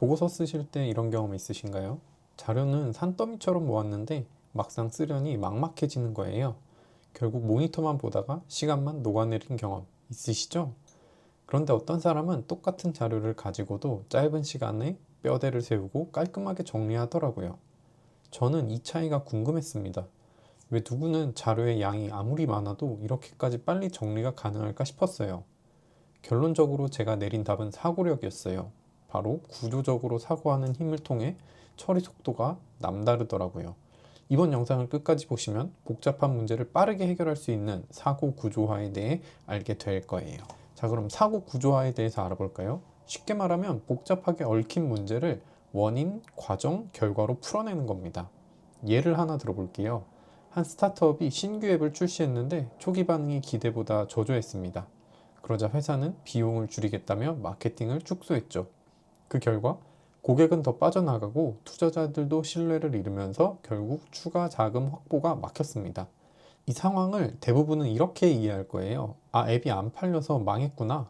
보고서 쓰실 때 이런 경험 있으신가요? 자료는 산더미처럼 모았는데 막상 쓰려니 막막해지는 거예요. 결국 모니터만 보다가 시간만 녹아내린 경험 있으시죠? 그런데 어떤 사람은 똑같은 자료를 가지고도 짧은 시간에 뼈대를 세우고 깔끔하게 정리하더라고요. 저는 이 차이가 궁금했습니다. 왜 누구는 자료의 양이 아무리 많아도 이렇게까지 빨리 정리가 가능할까 싶었어요. 결론적으로 제가 내린 답은 사고력이었어요. 바로 구조적으로 사고하는 힘을 통해 처리 속도가 남다르더라고요. 이번 영상을 끝까지 보시면 복잡한 문제를 빠르게 해결할 수 있는 사고 구조화에 대해 알게 될 거예요. 자, 그럼 사고 구조화에 대해서 알아볼까요? 쉽게 말하면 복잡하게 얽힌 문제를 원인, 과정, 결과로 풀어내는 겁니다. 예를 하나 들어볼게요. 한 스타트업이 신규 앱을 출시했는데 초기 반응이 기대보다 저조했습니다. 그러자 회사는 비용을 줄이겠다며 마케팅을 축소했죠. 그 결과 고객은 더 빠져나가고 투자자들도 신뢰를 잃으면서 결국 추가 자금 확보가 막혔습니다. 이 상황을 대부분은 이렇게 이해할 거예요. 아, 앱이 안 팔려서 망했구나.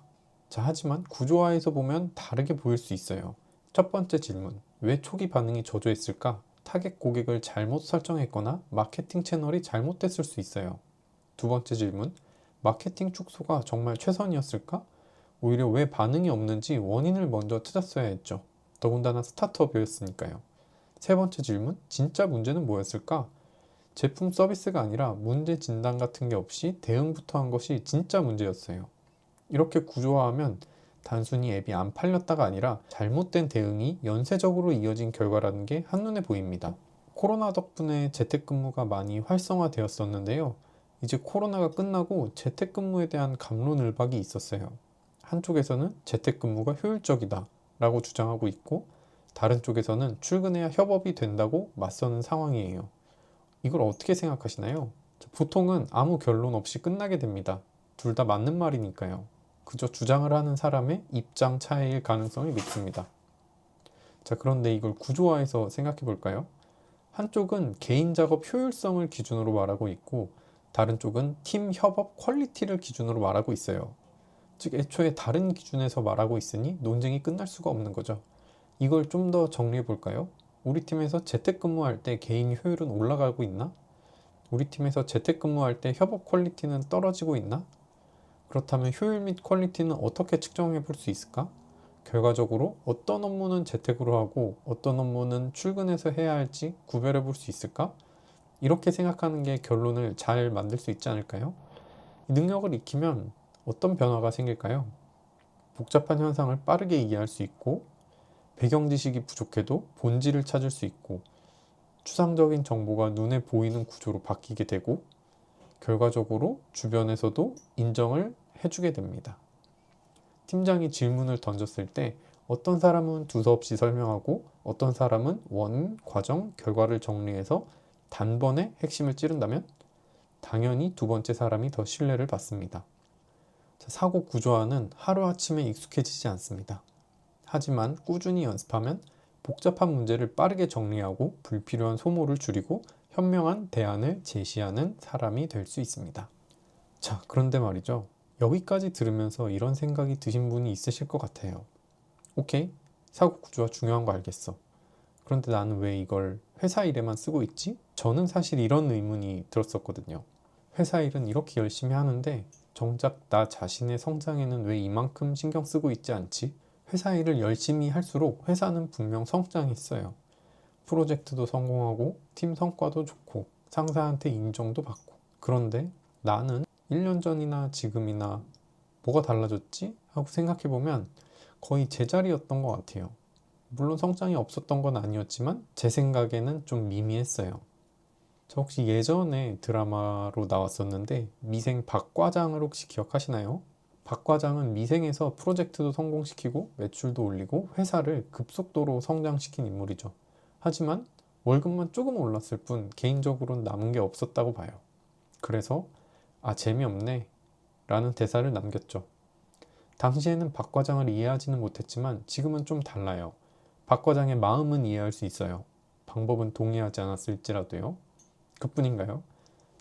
자, 하지만 구조화에서 보면 다르게 보일 수 있어요. 첫 번째 질문, 왜 초기 반응이 저조했을까? 타겟 고객을 잘못 설정했거나 마케팅 채널이 잘못됐을 수 있어요. 두 번째 질문, 마케팅 축소가 정말 최선이었을까? 오히려 왜 반응이 없는지 원인을 먼저 찾았어야 했죠. 더군다나 스타트업이었으니까요. 세 번째 질문, 진짜 문제는 뭐였을까? 제품 서비스가 아니라 문제 진단 같은 게 없이 대응부터 한 것이 진짜 문제였어요. 이렇게 구조화하면 단순히 앱이 안 팔렸다가 아니라 잘못된 대응이 연쇄적으로 이어진 결과라는 게 한눈에 보입니다. 코로나 덕분에 재택근무가 많이 활성화되었었는데요. 이제 코로나가 끝나고 재택근무에 대한 갑론을박이 있었어요. 한쪽에서는 재택근무가 효율적이다 라고 주장하고 있고, 다른 쪽에서는 출근해야 협업이 된다고 맞서는 상황이에요. 이걸 어떻게 생각하시나요? 보통은 아무 결론 없이 끝나게 됩니다. 둘 다 맞는 말이니까요. 그저 주장을 하는 사람의 입장 차이일 가능성이 높습니다. 자, 그런데 이걸 구조화해서 생각해 볼까요? 한쪽은 개인 작업 효율성을 기준으로 말하고 있고, 다른 쪽은 팀 협업 퀄리티를 기준으로 말하고 있어요. 즉, 애초에 다른 기준에서 말하고 있으니 논쟁이 끝날 수가 없는 거죠. 이걸 좀 더 정리해 볼까요? 우리 팀에서 재택근무할 때 개인 효율은 올라가고 있나? 우리 팀에서 재택근무할 때 협업 퀄리티는 떨어지고 있나? 그렇다면 효율 및 퀄리티는 어떻게 측정해 볼 수 있을까? 결과적으로 어떤 업무는 재택으로 하고 어떤 업무는 출근해서 해야 할지 구별해 볼 수 있을까? 이렇게 생각하는 게 결론을 잘 만들 수 있지 않을까요? 이 능력을 익히면 어떤 변화가 생길까요? 복잡한 현상을 빠르게 이해할 수 있고, 배경 지식이 부족해도 본질을 찾을 수 있고, 추상적인 정보가 눈에 보이는 구조로 바뀌게 되고, 결과적으로 주변에서도 인정을 해주게 됩니다. 팀장이 질문을 던졌을 때 어떤 사람은 두서없이 설명하고 어떤 사람은 원인, 과정, 결과를 정리해서 단번에 핵심을 찌른다면 당연히 두 번째 사람이 더 신뢰를 받습니다. 사고 구조화는 하루아침에 익숙해지지 않습니다. 하지만 꾸준히 연습하면 복잡한 문제를 빠르게 정리하고 불필요한 소모를 줄이고 현명한 대안을 제시하는 사람이 될 수 있습니다. 자, 그런데 말이죠. 여기까지 들으면서 이런 생각이 드신 분이 있으실 것 같아요. 오케이, 사고 구조화 중요한 거 알겠어. 그런데 나는 왜 이걸 회사 일에만 쓰고 있지? 저는 사실 이런 의문이 들었었거든요. 회사 일은 이렇게 열심히 하는데 정작 나 자신의 성장에는 왜 이만큼 신경 쓰고 있지 않지? 회사 일을 열심히 할수록 회사는 분명 성장했어요. 프로젝트도 성공하고 팀 성과도 좋고 상사한테 인정도 받고. 그런데 나는 1년 전이나 지금이나 뭐가 달라졌지? 하고 생각해보면 거의 제자리였던 것 같아요. 물론 성장이 없었던 건 아니었지만 제 생각에는 좀 미미했어요. 저 혹시 예전에 드라마로 나왔었는데 미생 박 과장을 혹시 기억하시나요? 박 과장은 미생에서 프로젝트도 성공시키고 매출도 올리고 회사를 급속도로 성장시킨 인물이죠. 하지만 월급만 조금 올랐을 뿐 개인적으로는 남은 게 없었다고 봐요. 그래서 아, 재미없네 라는 대사를 남겼죠. 당시에는 박 과장을 이해하지는 못했지만 지금은 좀 달라요. 박 과장의 마음은 이해할 수 있어요. 방법은 동의하지 않았을지라도요. 그뿐인가요?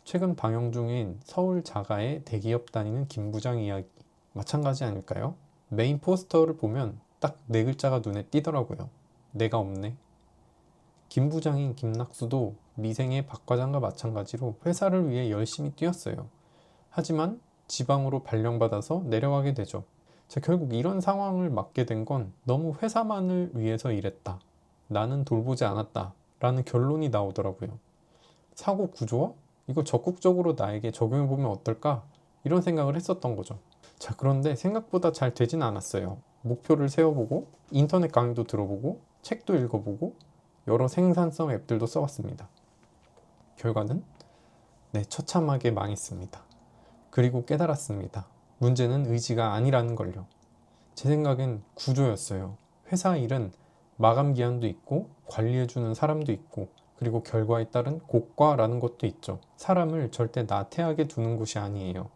최근 방영 중인 서울 자가의 대기업 다니는 김 부장 이야기 마찬가지 아닐까요? 메인 포스터를 보면 딱 네 글자가 눈에 띄더라고요. 내가 없네. 김 부장인 김낙수도 미생의 박 과장과 마찬가지로 회사를 위해 열심히 뛰었어요. 하지만 지방으로 발령받아서 내려가게 되죠. 자, 결국 이런 상황을 맞게 된 건 너무 회사만을 위해서 일했다. 나는 돌보지 않았다. 라는 결론이 나오더라고요. 사고 구조화? 이거 적극적으로 나에게 적용해보면 어떨까? 이런 생각을 했었던 거죠. 자, 그런데 생각보다 잘 되진 않았어요. 목표를 세워보고 인터넷 강의도 들어보고 책도 읽어보고 여러 생산성 앱들도 써봤습니다. 결과는 처참하게 망했습니다. 그리고 깨달았습니다. 문제는 의지가 아니라는 걸요. 제 생각엔 구조였어요. 회사 일은 마감 기한도 있고 관리해주는 사람도 있고 그리고 결과에 따른 고과라는 것도 있죠. 사람을 절대 나태하게 두는 곳이 아니에요.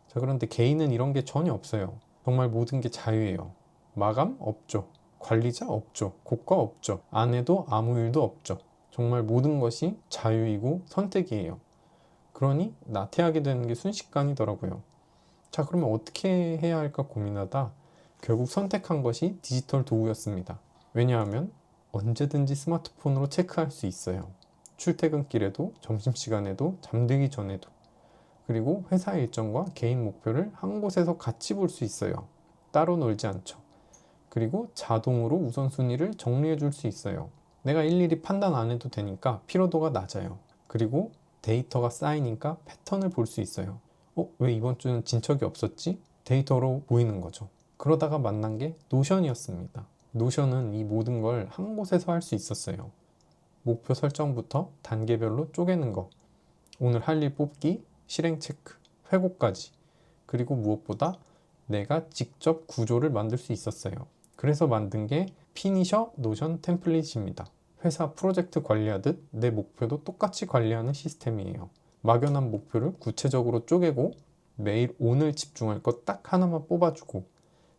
자, 그런데 개인은 이런 게 전혀 없어요. 정말 모든 게 자유예요. 마감 없죠. 관리자 없죠. 고과 없죠. 안 해도 아무 일도 없죠. 정말 모든 것이 자유이고 선택이에요. 그러니 나태하게 되는 게 순식간이더라고요. 자, 그러면 어떻게 해야 할까 고민하다 결국 선택한 것이 디지털 도구였습니다. 왜냐하면 언제든지 스마트폰으로 체크할 수 있어요. 출퇴근길에도 점심시간에도 잠들기 전에도 그리고 회사 일정과 개인 목표를 한 곳에서 같이 볼 수 있어요. 따로 놀지 않죠. 그리고 자동으로 우선순위를 정리해 줄 수 있어요. 내가 일일이 판단 안 해도 되니까 피로도가 낮아요. 그리고 데이터가 쌓이니까 패턴을 볼 수 있어요. 왜 이번 주는 진척이 없었지? 데이터로 보이는 거죠. 그러다가 만난 게 노션이었습니다. 노션은 이 모든 걸 한 곳에서 할 수 있었어요. 목표 설정부터 단계별로 쪼개는 거, 오늘 할 일 뽑기, 실행 체크, 회고까지. 그리고 무엇보다 내가 직접 구조를 만들 수 있었어요. 그래서 만든 게 피니셔 노션 템플릿입니다. 회사 프로젝트 관리하듯 내 목표도 똑같이 관리하는 시스템이에요. 막연한 목표를 구체적으로 쪼개고 매일 오늘 집중할 것 딱 하나만 뽑아주고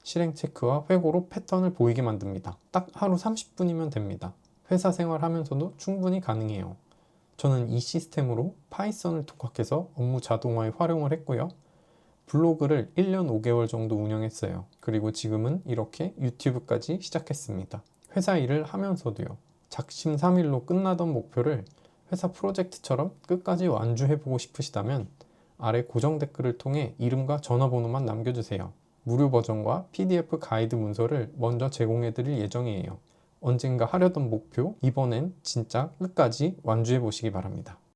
실행 체크와 회고로 패턴을 보이게 만듭니다. 딱 하루 30분이면 됩니다. 회사 생활하면서도 충분히 가능해요. 저는 이 시스템으로 파이썬을 독학해서 업무 자동화에 활용을 했고요. 블로그를 1년 5개월 정도 운영했어요. 그리고 지금은 이렇게 유튜브까지 시작했습니다. 회사 일을 하면서도요. 작심삼일로 끝나던 목표를 회사 프로젝트처럼 끝까지 완주해보고 싶으시다면 아래 고정 댓글을 통해 이름과 전화번호만 남겨주세요. 무료 버전과 PDF 가이드 문서를 먼저 제공해드릴 예정이에요. 언젠가 하려던 목표, 이번엔 진짜 끝까지 완주해보시기 바랍니다.